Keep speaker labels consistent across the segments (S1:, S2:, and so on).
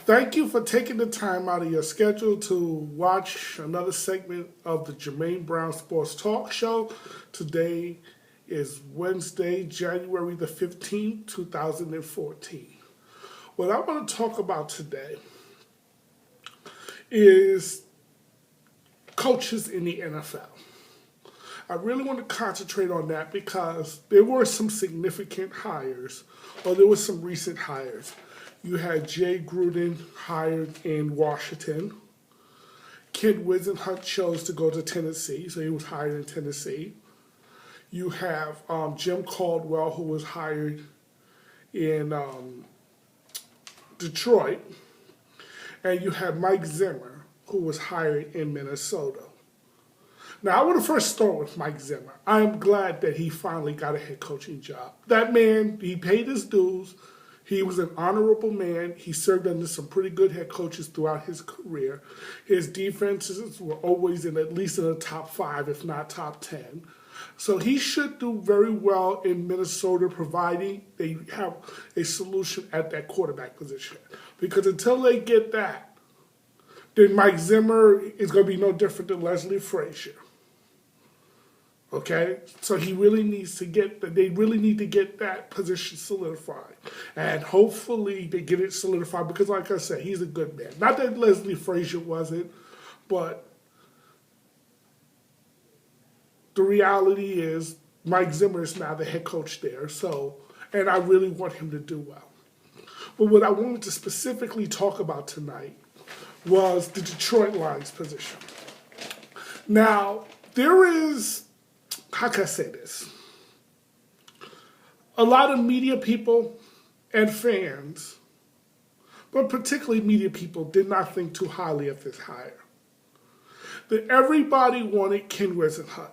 S1: Thank you for taking the time out of your schedule to watch another segment of the Jermaine Brown Sports Talk Show. Today is Wednesday, January the 15th, 2014. What I want to talk about today is coaches in the NFL. I really want to concentrate on that because there were some significant hires, or there were some recent hires. You had Jay Gruden hired in Washington. Ken Whisenhunt chose to go to Tennessee, so he was hired in Tennessee. You have Jim Caldwell, who was hired in Detroit. And you have Mike Zimmer, who was hired in Minnesota. Now, I want to first start with Mike Zimmer. I am glad that he finally got a head coaching job. That man, he paid his dues. He was an honorable man. He served under some pretty good head coaches throughout his career. His defenses were always at least in the top 5, if not top 10. So he should do very well in Minnesota, providing they have a solution at that quarterback position. Because until they get that, then Mike Zimmer is going to be no different than Leslie Frazier. Okay, so he really needs to they really need to get that position solidified. And hopefully they get it solidified because, like I said, he's a good man. Not that Leslie Frazier wasn't, but the reality is Mike Zimmer is now the head coach there. So, and I really want him to do well. But what I wanted to specifically talk about tonight was the Detroit Lions position. Now, there is, how can I say this? A lot of media people and fans, but particularly media people, did not think too highly of this hire. That everybody wanted Ken Whisenhunt.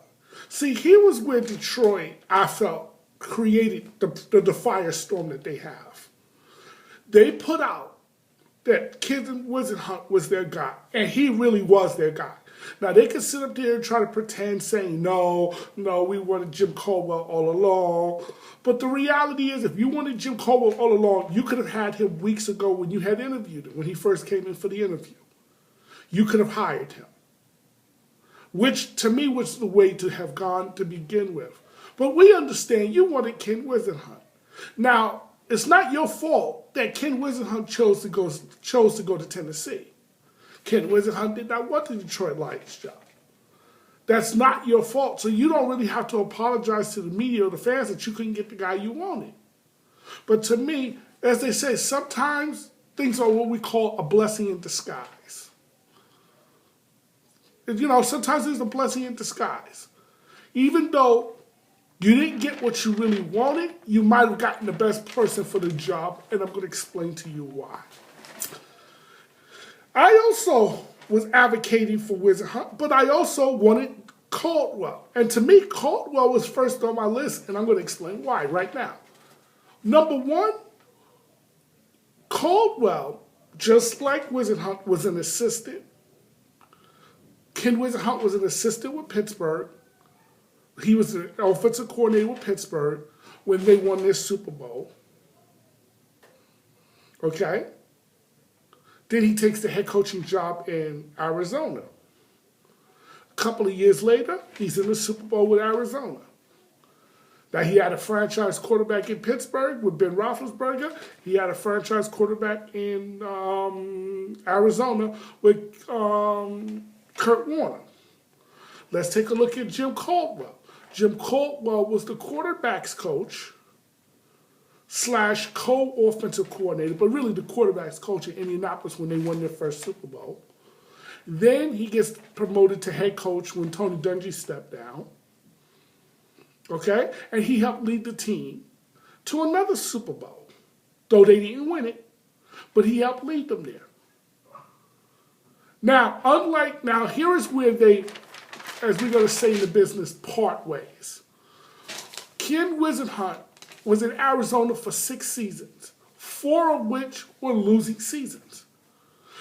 S1: See, here was where Detroit, I felt, created the firestorm that they have. They put out that Ken Whisenhunt was their guy, and he really was their guy. Now, they could sit up there and try to pretend saying, no, we wanted Jim Caldwell all along. But the reality is, if you wanted Jim Caldwell all along, you could have had him weeks ago when you had interviewed him, when he first came in for the interview. You could have hired him, which to me was the way to have gone to begin with. But we understand you wanted Ken Whisenhunt. Now, it's not your fault that Ken Whisenhunt chose to go to Tennessee. Ken Whisenhunt did not want the Detroit Lions job. That's not your fault. So you don't really have to apologize to the media or the fans that you couldn't get the guy you wanted. But to me, as they say, sometimes things are what we call a blessing in disguise. Sometimes there's a blessing in disguise. Even though you didn't get what you really wanted, you might have gotten the best person for the job, and I'm going to explain to you why. I also was advocating for Whisenhunt, but I also wanted Caldwell. And to me, Caldwell was first on my list, and I'm going to explain why right now. Number one, Caldwell, just like Whisenhunt, was an assistant. Ken Whisenhunt was an assistant with Pittsburgh. He was an offensive coordinator with Pittsburgh when they won their Super Bowl. Okay? Then he takes the head coaching job in Arizona. A couple of years later, he's in the Super Bowl with Arizona. Now, he had a franchise quarterback in Pittsburgh with Ben Roethlisberger. He had a franchise quarterback in Arizona with Kurt Warner. Let's take a look at Jim Caldwell. Jim Caldwell was the quarterback's coach / co-offensive coordinator, but really the quarterback's coach in Indianapolis when they won their first Super Bowl. Then he gets promoted to head coach when Tony Dungy stepped down. Okay? And he helped lead the team to another Super Bowl, though they didn't win it, but he helped lead them there. Now, here is where they, as we're going to say in the business, part ways. Ken Whisenhunt was in Arizona for 6 seasons, 4 of which were losing seasons.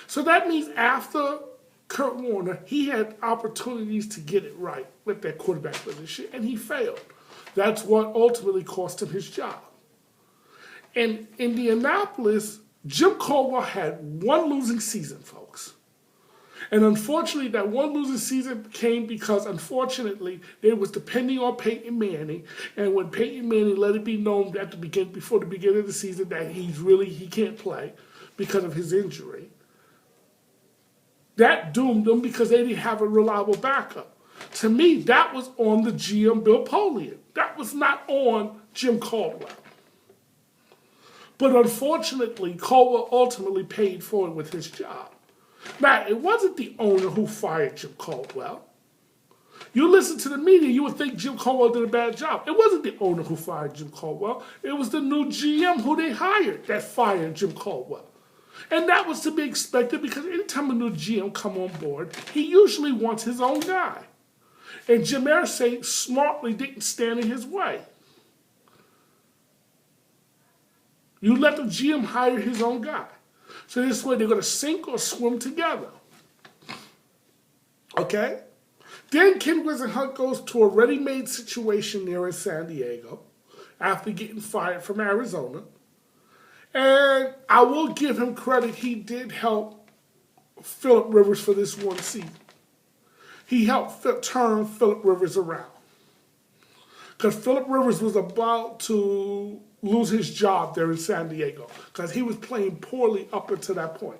S1: So that means after Kurt Warner, he had opportunities to get it right with that quarterback position, and he failed. That's what ultimately cost him his job. In Indianapolis, Jim Caldwell had one losing season, folks. And unfortunately, that one losing season came because, unfortunately, they was depending on Peyton Manning. And when Peyton Manning let it be known at the before the beginning of the season that he can't play because of his injury, that doomed them because they didn't have a reliable backup. To me, that was on the GM Bill Polian. That was not on Jim Caldwell. But unfortunately, Caldwell ultimately paid for it with his job. Now, it wasn't the owner who fired Jim Caldwell. You listen to the media, you would think Jim Caldwell did a bad job. It wasn't the owner who fired Jim Caldwell. It was the new GM who they hired that fired Jim Caldwell. And that was to be expected because anytime a new GM come on board, he usually wants his own guy. And Jim Irsay smartly didn't stand in his way. You let the GM hire his own guy. So this way they're going to sink or swim together. Okay? Then Ken Whisenhunt goes to a ready-made situation there in San Diego after getting fired from Arizona. And I will give him credit. He did help Phillip Rivers for this one season. He helped turn Phillip Rivers around. Because Phillip Rivers was about to lose his job there in San Diego because he was playing poorly up until that point.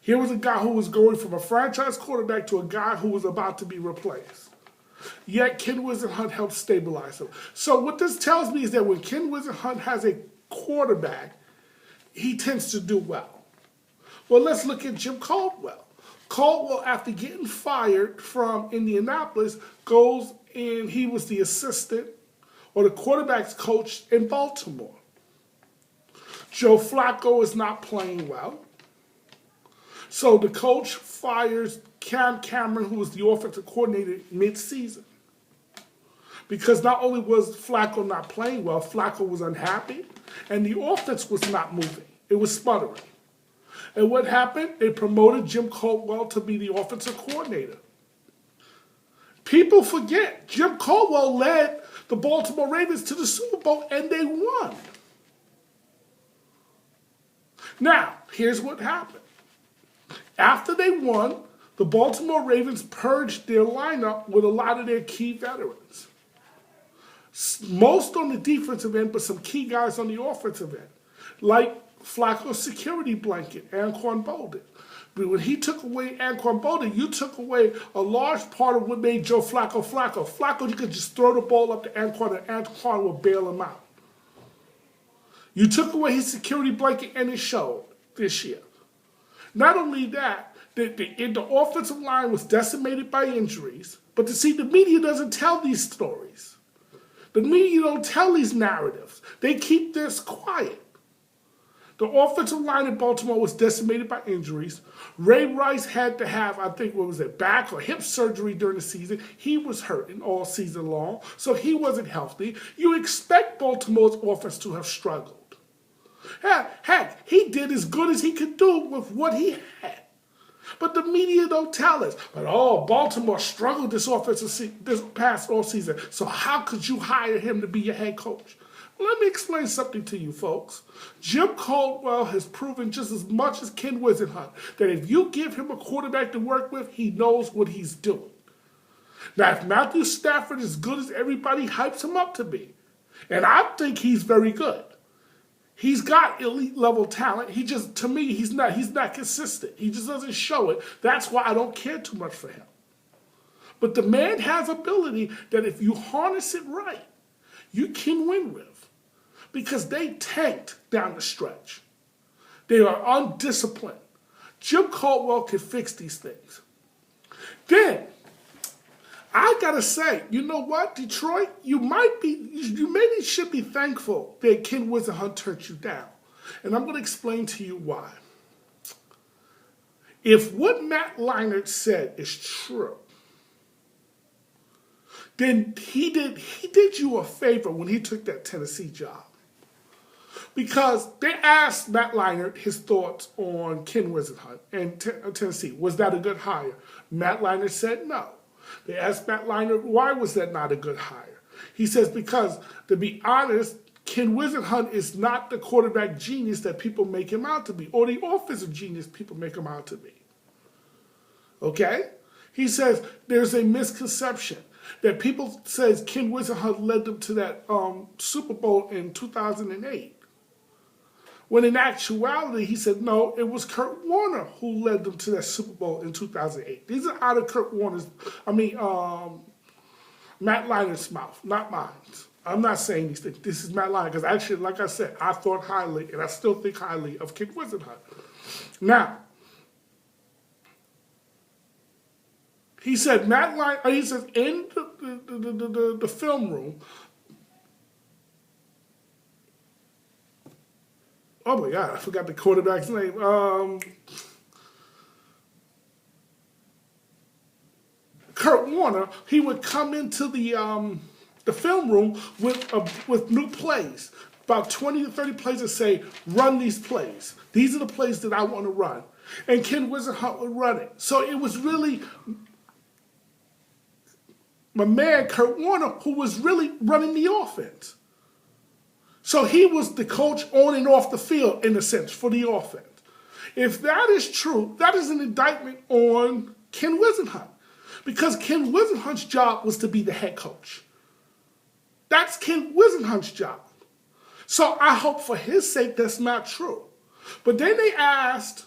S1: Here was a guy who was going from a franchise quarterback to a guy who was about to be replaced. Yet Ken Whisenhunt helped stabilize him. So what this tells me is that when Ken Whisenhunt has a quarterback, he tends to do well. Well, let's look at Jim Caldwell. Caldwell, after getting fired from Indianapolis, goes and he was the assistant or the quarterback's coach in Baltimore. Joe Flacco is not playing well. So the coach fires Cam Cameron, who was the offensive coordinator mid-season. Because not only was Flacco not playing well, Flacco was unhappy, and the offense was not moving. It was sputtering. And what happened? They promoted Jim Caldwell to be the offensive coordinator. People forget, Jim Caldwell led the Baltimore Ravens to the Super Bowl, and they won. Now, here's what happened. After they won, the Baltimore Ravens purged their lineup with a lot of their key veterans. Most on the defensive end, but some key guys on the offensive end, like Flacco's security blanket, Anquan Boldin. But when he took away Anquan Boldin, you took away a large part of what made Joe Flacco Flacco. Flacco, you could just throw the ball up to Anquan, and Anquan would bail him out. You took away his security blanket, and it showed this year. Not only that, the offensive line was decimated by injuries, but the media doesn't tell these stories. The media don't tell these narratives. They keep this quiet. The offensive line in Baltimore was decimated by injuries. Ray Rice had to have, I think, back or hip surgery during the season. He was hurting all season long, so he wasn't healthy. You expect Baltimore's offense to have struggled. Heck, he did as good as he could do with what he had. But the media don't tell us. But, Baltimore struggled this past all season, so how could you hire him to be your head coach? Let me explain something to you, folks. Jim Caldwell has proven just as much as Ken Whisenhunt that if you give him a quarterback to work with, he knows what he's doing. Now, if Matthew Stafford is as good as everybody hypes him up to be, and I think he's very good, he's got elite level talent. To me, he's not consistent. He just doesn't show it. That's why I don't care too much for him. But the man has ability that if you harness it right, you can win with. Because they tanked down the stretch. They are undisciplined. Jim Caldwell can fix these things. Then, I gotta say, you know what, Detroit? You maybe should be thankful that Ken Whisenhunt turned you down. And I'm gonna explain to you why. If what Matt Leinart said is true, then he did you a favor when he took that Tennessee job. Because they asked Matt Leinart his thoughts on Ken Whisenhunt and Tennessee. Was that a good hire? Matt Leinart said no. They asked Matt Leinart, why was that not a good hire? He says, because, to be honest, Ken Whisenhunt is not the quarterback genius that people make him out to be, or the offensive genius people make him out to be. Okay? He says there's a misconception that people says Ken Whisenhunt led them to that Super Bowl in 2008. When in actuality, he said, no, it was Kurt Warner who led them to that Super Bowl in 2008. These are out of Kurt Warner's, Matt Leiner's mouth, not mine. I'm not saying these things. This is Matt Leiner, because actually, like I said, I thought highly, and I still think highly of Ken Whisenhunt. Now, he said, Matt Leiner, he says, in the film room, oh my God, I forgot the quarterback's name. Kurt Warner, he would come into the film room with new plays, about 20 to 30 plays, and say, run these plays. These are the plays that I want to run. And Ken Whisenhunt would run it. So it was really my man, Kurt Warner, who was really running the offense. So he was the coach on and off the field, in a sense, for the offense. If that is true, that is an indictment on Ken Whisenhunt. Because Ken Whisenhunt's job was to be the head coach. That's Ken Whisenhunt's job. So I hope for his sake that's not true. But then they asked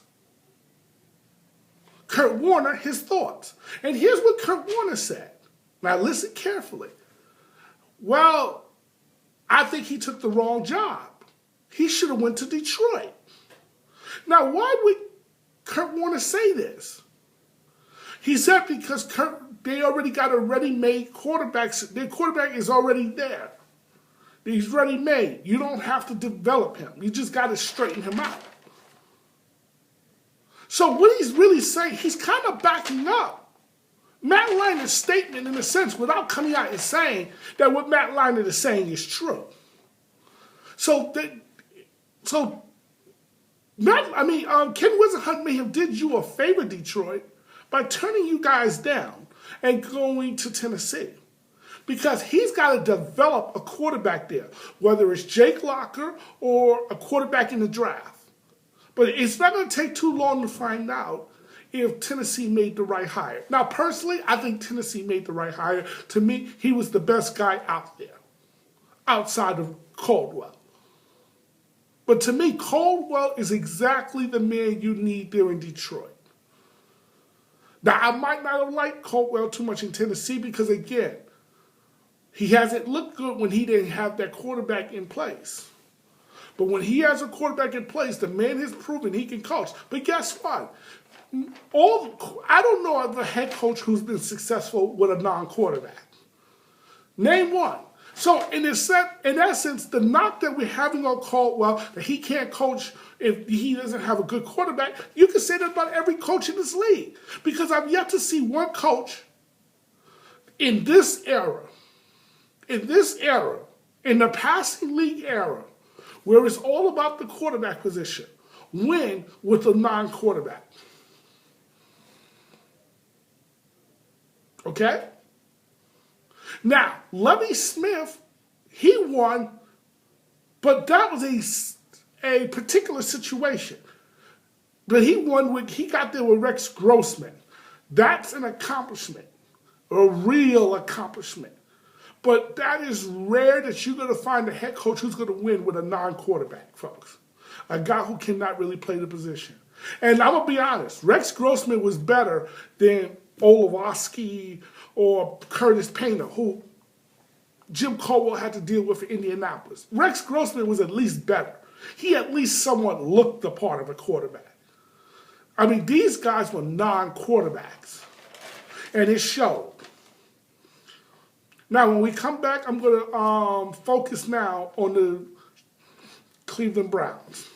S1: Kurt Warner his thoughts. And here's what Kurt Warner said. Now listen carefully. Well, I think he took the wrong job. He should have went to Detroit. Now, why would Kurt Warner say this? He said because they already got a ready-made quarterback. Their quarterback is already there. He's ready-made. You don't have to develop him. You just got to straighten him out. So what he's really saying, he's kind of backing up Matt Leiner's statement, in a sense, without coming out and saying that what Matt Leiner is saying is true. Ken Whisenhunt may have did you a favor, Detroit, by turning you guys down and going to Tennessee. Because he's got to develop a quarterback there, whether it's Jake Locker or a quarterback in the draft. But it's not going to take too long to find out if Tennessee made the right hire. Now, personally, I think Tennessee made the right hire. To me, he was the best guy out there, outside of Caldwell. But to me, Caldwell is exactly the man you need there in Detroit. Now, I might not have liked Caldwell too much in Tennessee because, again, he hasn't looked good when he didn't have that quarterback in place. But when he has a quarterback in place, the man has proven he can coach. But guess what? I don't know of a head coach who's been successful with a non-quarterback. Name one. So in essence, the knock that we're having on Caldwell, that he can't coach if he doesn't have a good quarterback, you can say that about every coach in this league. Because I've yet to see one coach in this era, in the passing league era, where it's all about the quarterback position, win with a non-quarterback. Okay? Now, Lovie Smith, he won, but that was a particular situation. But he got there with Rex Grossman. That's an accomplishment, a real accomplishment. But that is rare that you're going to find a head coach who's going to win with a non-quarterback, folks. A guy who cannot really play the position. And I'm going to be honest, Rex Grossman was better than Olowski or Curtis Painter, who Jim Caldwell had to deal with in Indianapolis. Rex Grossman was at least better. He at least somewhat looked the part of a quarterback. I mean, these guys were non-quarterbacks, and it showed. Now, when we come back, I'm going to focus now on the Cleveland Browns.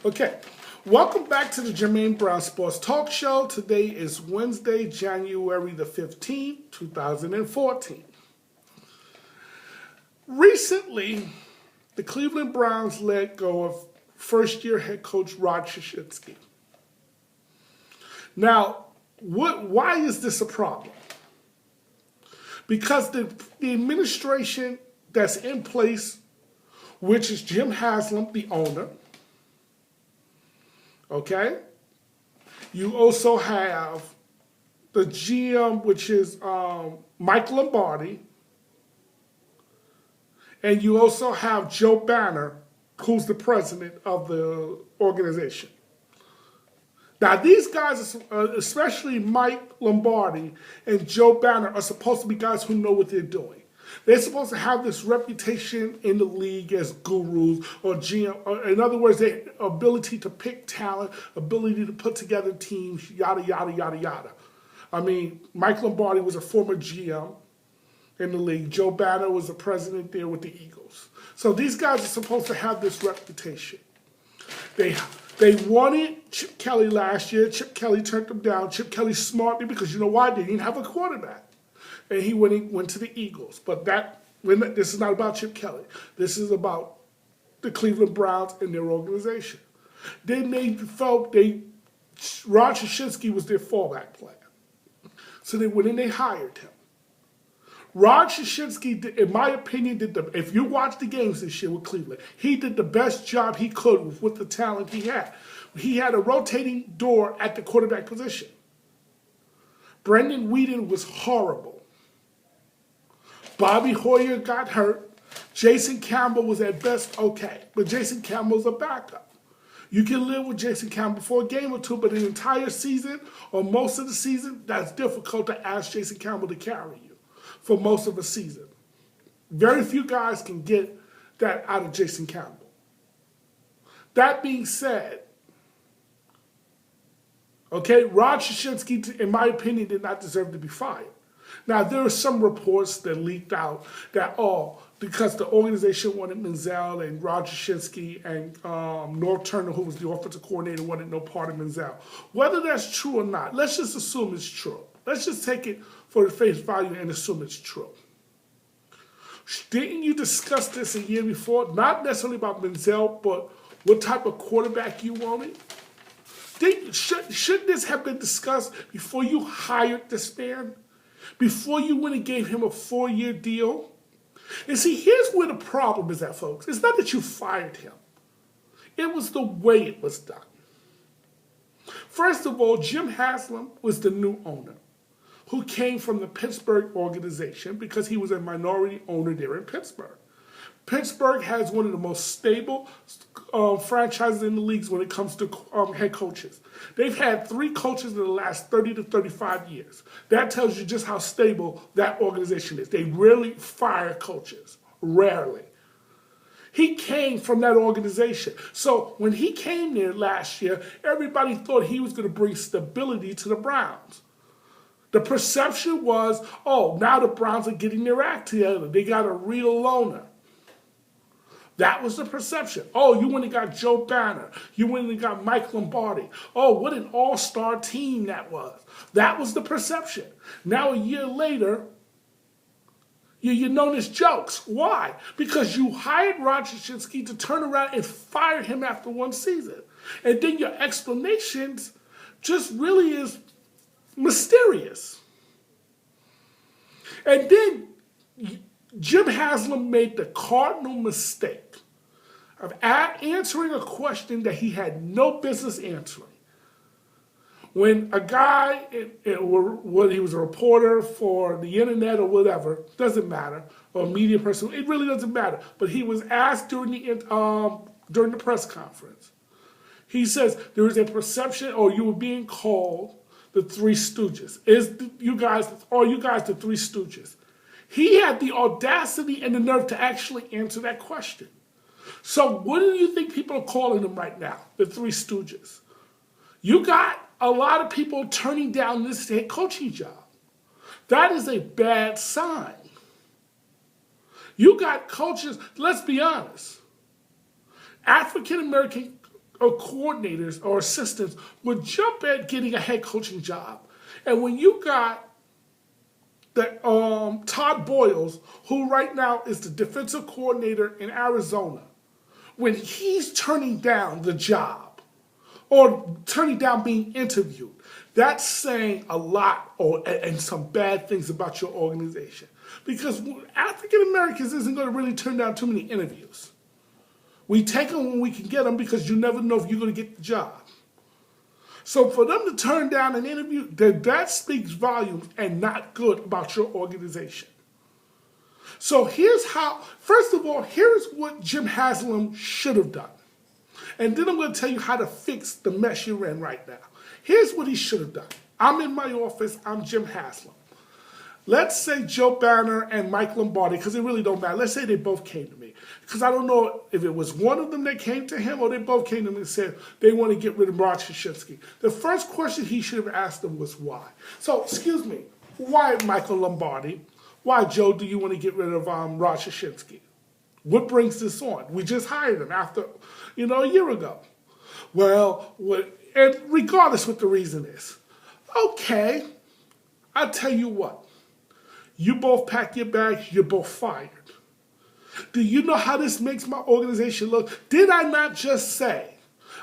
S1: Okay, welcome back to the Jermaine Brown Sports Talk Show. Today is Wednesday, January the 15th, 2014. Recently, the Cleveland Browns let go of first-year head coach Rod Krzyzewski. Now, why is this a problem? Because the administration that's in place, which is Jim Haslam, the owner. Okay? You also have the GM, which is Mike Lombardi. And you also have Joe Banner, who's the president of the organization. Now, these guys, especially Mike Lombardi and Joe Banner, are supposed to be guys who know what they're doing. They're supposed to have this reputation in the league as gurus or GM. Or in other words, their ability to pick talent, ability to put together teams, yada, yada, yada, yada. I mean, Mike Lombardi was a former GM in the league. Joe Banner was the president there with the Eagles. So these guys are supposed to have this reputation. They wanted Chip Kelly last year. Chip Kelly turned them down. Chip Kelly smartly, because you know why? They didn't have a quarterback. And he went to the Eagles. But this is not about Chip Kelly. This is about the Cleveland Browns and their organization. Ron Krzyzewski was their fallback plan. So they went and they hired him. Ron Krzyzewski, in my opinion, if you watch the games this year with Cleveland, he did the best job he could with the talent he had. He had a rotating door at the quarterback position. Brendan Whedon was horrible. Bobby Hoyer got hurt. Jason Campbell was at best okay, but Jason Campbell's a backup. You can live with Jason Campbell for a game or two, but an entire season or most of the season, that's difficult to ask Jason Campbell to carry you for most of a season. Very few guys can get that out of Jason Campbell. That being said, okay, Ron Krzyzewski, in my opinion, did not deserve to be fired. Now, there are some reports that leaked out that, because the organization wanted Menzel and Ron Krzyzewski and Norv Turner, who was the offensive coordinator, wanted no part of Menzel. Whether that's true or not, let's just assume it's true. Let's just take it for the face value and assume it's true. Didn't you discuss this a year before? Not necessarily about Menzel, but what type of quarterback you wanted? Should this have been discussed before you hired this man? Before you went and gave him a 4-year deal? And see, here's where the problem is at, folks. It's not that you fired him. It was the way it was done. First of all, Jim Haslam was the new owner who came from the Pittsburgh organization because he was a minority owner there in Pittsburgh. Pittsburgh has one of the most stable franchises in the leagues when it comes to head coaches. They've had 3 coaches in the last 30 to 35 years. That tells you just how stable that organization is. They rarely fire coaches. Rarely. He came from that organization. So when he came there last year, everybody thought he was going to bring stability to the Browns. The perception was, now the Browns are getting their act together. They got a real owner. That was the perception. You went and got Joe Banner. You went and got Mike Lombardi. What an all-star team that was. That was the perception. Now, a year later, you're known as jokes. Why? Because you hired Ron Krzyzewski to turn around and fire him after 1 season. And then your explanations just really is mysterious. And then Jim Haslam made the cardinal mistake of answering a question that he had no business answering. When a guy, whether he was a reporter for the internet or whatever, doesn't matter, or a media person, it really doesn't matter. But he was asked during the press conference. He says there is a perception, you were being called the Three Stooges. Are you guys the Three Stooges? He had the audacity and the nerve to actually answer that question. So what do you think people are calling them right now? The Three Stooges. You got a lot of people turning down this head coaching job. That is a bad sign. You got coaches, let's be honest, African-American coordinators or assistants would jump at getting a head coaching job. And when you got Todd Boyles, who right now is the defensive coordinator in Arizona, when he's turning down the job or turning down being interviewed, that's saying a lot and some bad things about your organization. Because African Americans isn't going to really turn down too many interviews. We take them when we can get them because you never know if you're going to get the job. So for them to turn down an interview, that speaks volumes and not good about your organization. So here's how, first of all, here's what Jim Haslam should have done. And then I'm going to tell you how to fix the mess you're in right now. Here's what he should have done. I'm in my office, I'm Jim Haslam. Let's say Joe Banner and Mike Lombardi, because it really don't matter. Let's say they both came to me. Because I don't know if it was one of them that came to him or they both came to me and said they want to get rid of Rod Krzyzewski. The first question he should have asked them was why. So, excuse me, why Michael Lombardi? Why, Joe, do you want to get rid of Rod Krzyzewski? What brings this on? We just hired him after, a year ago. Well, and regardless what the reason is, okay, I'll tell you what. You both pack your bags, you're both fired. Do you know how this makes my organization look? Did I not just say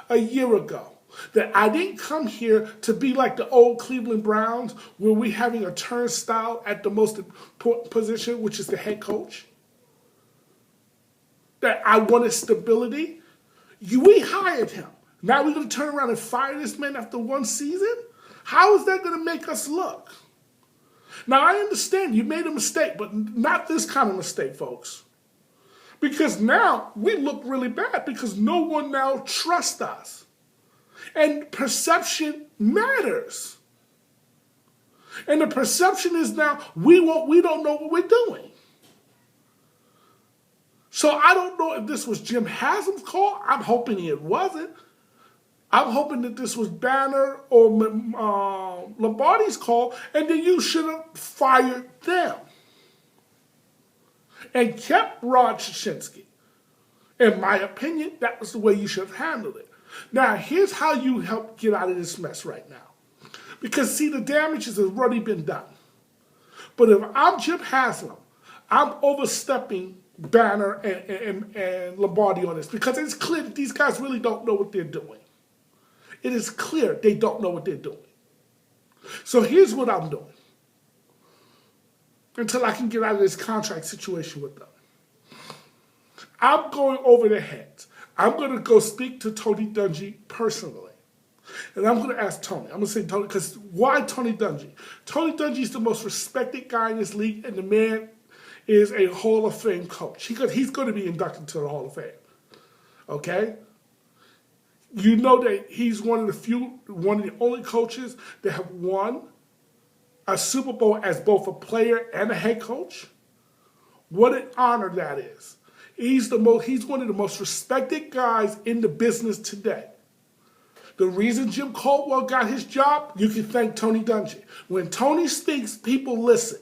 S1: a year ago that I didn't come here to be like the old Cleveland Browns where we're having a turnstile at the most important position, which is the head coach? That I wanted stability? We hired him. Now we're going to turn around and fire this man after one season? How is that going to make us look? Now, I understand you made a mistake, but not this kind of mistake, folks. Because now we look really bad because no one now trusts us. And perception matters. And the perception is now we don't know what we're doing. So I don't know if this was Jim Haslam's call. I'm hoping it wasn't. I'm hoping that this was Banner or Lombardi's call, and then you should have fired them and kept Rod Krzyzewski. In my opinion, that was the way you should have handled it. Now, here's how you help get out of this mess right now. Because, see, the damage has already been done. But if I'm Jim Haslam, I'm overstepping Banner and Lombardi on this because it's clear that these guys really don't know what they're doing. It is clear they don't know what they're doing. So here's what I'm doing until I can get out of this contract situation with them. I'm going over their heads. I'm going to go speak to Tony Dungy personally. And I'm going to ask Tony. I'm going to say, Tony, because why Tony Dungy? Tony Dungy is the most respected guy in this league, and the man is a Hall of Fame coach. He's going to be inducted to the Hall of Fame. Okay? You know that he's one of the only coaches that have won a Super Bowl as both a player and a head coach. What an honor that is. He's one of the most respected guys in the business today. The reason Jim Caldwell got his job, you can thank Tony Dungy. When Tony speaks, people listen.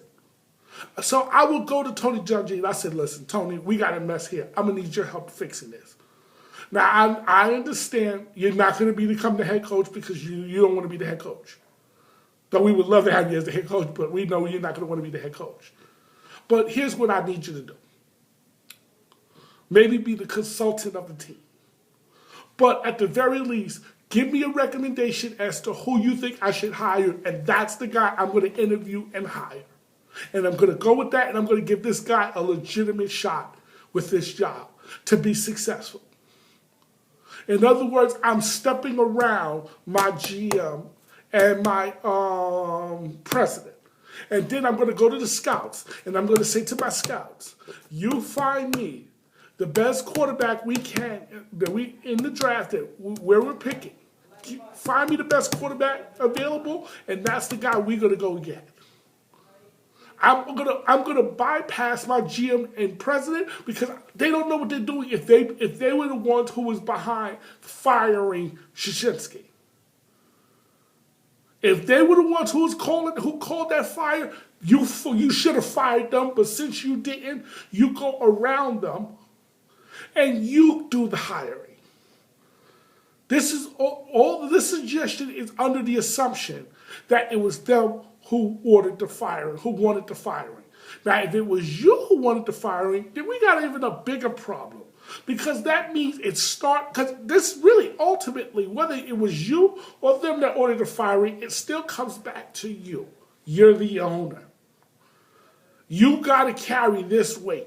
S1: So I will go to Tony Dungy and I said, listen, Tony, we got a mess here. I'm going to need your help fixing this. Now, I understand you're not going to become the head coach because you don't want to be the head coach. Though we would love to have you as the head coach, but we know you're not going to want to be the head coach. But here's what I need you to do. Maybe be the consultant of the team. But at the very least, give me a recommendation as to who you think I should hire, and that's the guy I'm going to interview and hire. And I'm going to go with that, and I'm going to give this guy a legitimate shot with this job to be successful. In other words, I'm stepping around my GM and my president. And then I'm going to go to the scouts, and I'm going to say to my scouts, you find me the best quarterback we can, that we in the draft, where we're picking. Find me the best quarterback available, and that's the guy we're going to go get. I'm gonna bypass my GM and president because they don't know what they're doing if they were the ones who was behind firing Krzyzewski. If they were the ones who called that fire, you should have fired them. But since you didn't, you go around them and you do the hiring. This is all this suggestion is under the assumption that it was them who ordered the firing, who wanted the firing. Now, if it was you who wanted the firing, then we got even a bigger problem. Because that means because this really ultimately, whether it was you or them that ordered the firing, it still comes back to you. You're the owner. You got to carry this weight.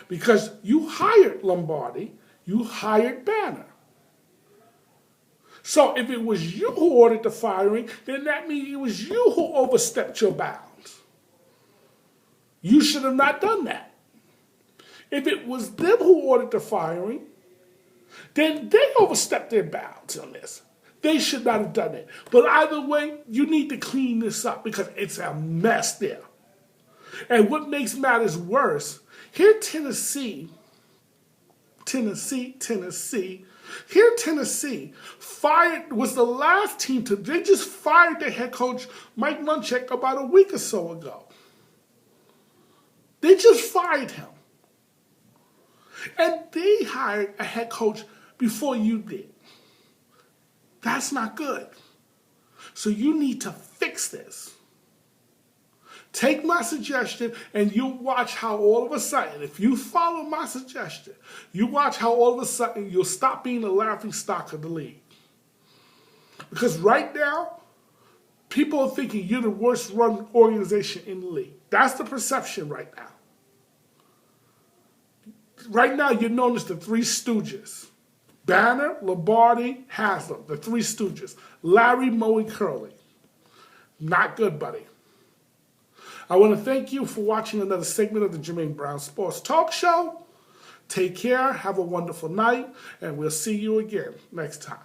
S1: Because you hired Lombardi, you hired Banner. So if it was you who ordered the firing, then that means it was you who overstepped your bounds. You should have not done that. If it was them who ordered the firing, then they overstepped their bounds on this. They should not have done it. But either way, you need to clean this up because it's a mess there. And what makes matters worse, here Tennessee was the last team they just fired their head coach, Mike Munchak, about a week or so ago. They just fired him. And they hired a head coach before you did. That's not good. So you need to fix this. Take my suggestion and you'll watch how all of a sudden, if you follow my suggestion, you watch how all of a sudden you'll stop being the laughing stock of the league. Because right now, people are thinking you're the worst run organization in the league. That's the perception right now. Right now, you're known as the Three Stooges. Banner, Lombardi, Haslam, the Three Stooges. Larry, Moe, and Curly. Not good, buddy. I want to thank you for watching another segment of the Jermaine Brown Sports Talk Show. Take care, have a wonderful night, and we'll see you again next time.